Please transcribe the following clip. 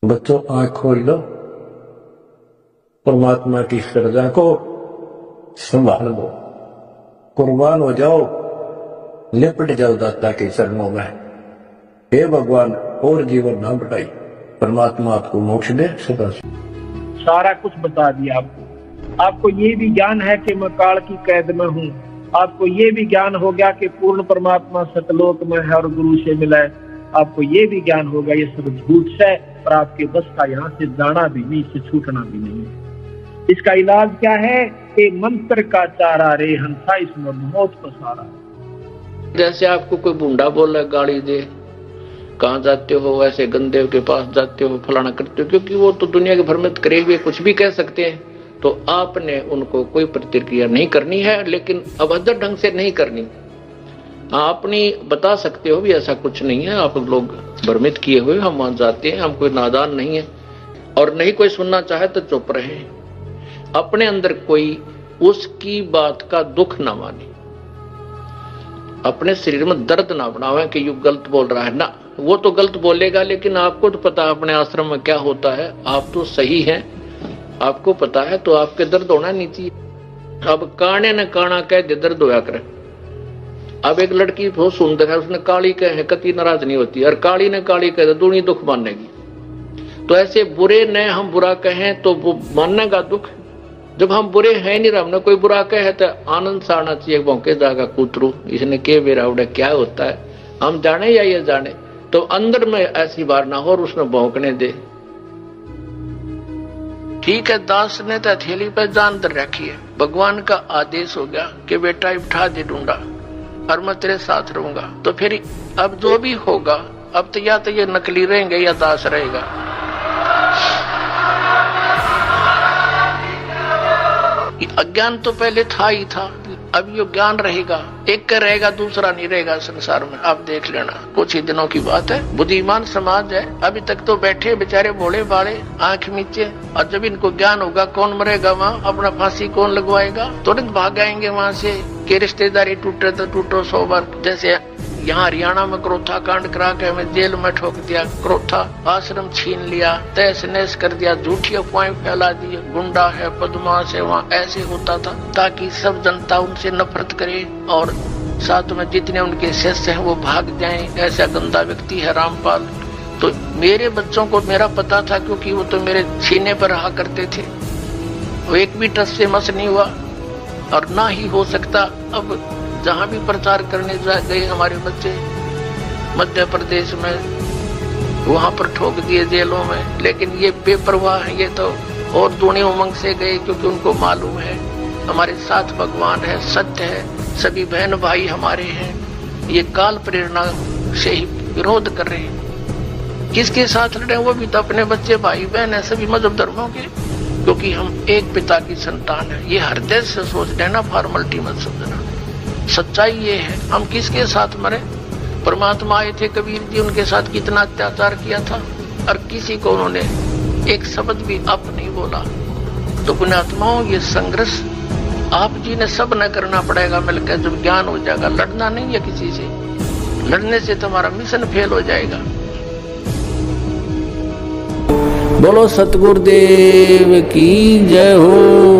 बच्चों आंख खोल लो, परमात्मा की सृजा को संभाल लो, कुर्बान हो जाओ, लिपट जाओ दाता के चरणों में। हे भगवान और जीवन ना बढ़ाई, परमात्मा आपको मोक्ष दे सदा। सारा कुछ बता दिया आपको ये भी ज्ञान है कि मैं काल की कैद में हूँ। आपको ये भी ज्ञान हो गया कि पूर्ण परमात्मा सतलोक में है और गुरु से मिला है। आपको ये भी ज्ञान होगा ये सब झूठ है और आपके बस का यहाँ से जाना भी नहीं, इससे छूटना भी नहीं है। इसका इलाज क्या है कि मंत्र का चारा रे हंसा इसमें मौत पसारा। जैसे आपको कोई बूंदा बोला गाली दे, कहाँ जाते हो, ऐसे गंदे के पास जाते हो, फलाना करते हो, क्योंकि वो तो दुनिया के भर में करे हुए कुछ भी कह सकते हैं। तो आपने उनको कोई प्रतिक्रिया नहीं करनी है, लेकिन अभद्र ढंग से नहीं करनी। आपने बता सकते हो भी ऐसा कुछ नहीं है, आप लोग भ्रमित किए हुए, हम मान जाते हैं, हम कोई नादान नहीं है। और नहीं कोई सुनना चाहे तो चुप रहे, अपने अंदर कोई उसकी बात का दुख ना माने, अपने शरीर में दर्द ना बनावे कि यू गलत बोल रहा है ना। वो तो गलत बोलेगा, लेकिन आपको तो पता है अपने आश्रम में क्या होता है, आप तो सही हैं, आपको पता है, तो आपके दर्द होना नहीं चाहिए। अब काने ने काना कह दे दर्द होया करे। अब एक लड़की बहुत सुंदर है, उसने काली कहे कति नाराज नहीं होती, और काली ने काली कह दे दूनी दुख मानेगी। तो ऐसे बुरे ने हम बुरा कहें तो वो मानेगा दुख। जब हम बुरे हैं नहीं, हमने कोई बुरा कहे तो आनंद से आना चाहिए, भौंके जाएगा कूतरू इसने के बेरा उड़े क्या होता है, हम जाने या ये जाने। तो अंदर में ऐसी बार ना हो और उसने भौंकने दे। ठीक है, दास ने तो हथेली पर जान दर रखी है, भगवान का आदेश हो गया कि बेटा उठा दे ढूंढा और मैं तेरे साथ रहूंगा। तो फिर अब जो भी होगा, अब तो या तो ये नकली रहेंगे या दास रहेगा। अज्ञान तो पहले था ही था, अब ये ज्ञान रहेगा, एक का रहेगा दूसरा नहीं रहेगा संसार में। आप देख लेना, कुछ ही दिनों की बात है। बुद्धिमान समाज है, अभी तक तो बैठे बेचारे भोले भाले आंख नीचे, और जब इनको ज्ञान होगा कौन मरेगा वहाँ, अपना फांसी कौन लगवाएगा, तुरंत भाग आएंगे वहाँ से कि रिश्तेदारी टूटे तो टूटो 100 बार। जैसे यहाँ हरियाणा में क्रोथा कांड करा के हमें जेल में ठोक दिया, क्रोथा आश्रम छीन लिया, तहस नहस कर दिया, झूठी अफवाहें फैला दी, गुंडा है बदमाश है, वहाँ ऐसे होता था ताकि सब जनता उनसे नफरत करे और साथ में जितने उनके शिष्य हैं वो भाग जाएं। ऐसा गंदा व्यक्ति है रामपाल। तो मेरे बच्चों को मेरा पता था, क्योंकि वो तो मेरे सीने पर रहा करते थे, वो एक भी टस से मस नहीं हुआ और ना ही हो सकता। अब जहाँ भी प्रचार करने गए हमारे बच्चे मध्य प्रदेश में, वहाँ पर ठोक दिए जेलों में। लेकिन ये बेपरवाह है, ये तो और दूनी उमंग से गए, क्योंकि उनको मालूम है हमारे साथ भगवान है, सत्य है, सभी बहन भाई हमारे हैं। ये काल प्रेरणा से ही विरोध कर रहे हैं। किसके साथ लड़े, वो भी तो अपने बच्चे भाई बहन है, सभी मजहब धर्मों के, क्योंकि हम एक पिता की संतान है। ये हृदय से सोच लेना, फॉर्मेलिटी मत समझना। सच्चाई ये है, हम किसके साथ मरे। परमात्मा आए थे कबीर जी, उनके साथ कितना अत्याचार किया था और किसी को उन्होंने एक शब्द भी आप नहीं बोला। तो पुण्यात्माओं, ये संघर्ष आप जी ने सब न करना पड़ेगा मिलकर। जब ज्ञान हो जाएगा, लड़ना नहीं है किसी से, लड़ने से तुम्हारा मिशन फेल हो जाएगा। बोलो सतगुरुदेव की जय हो।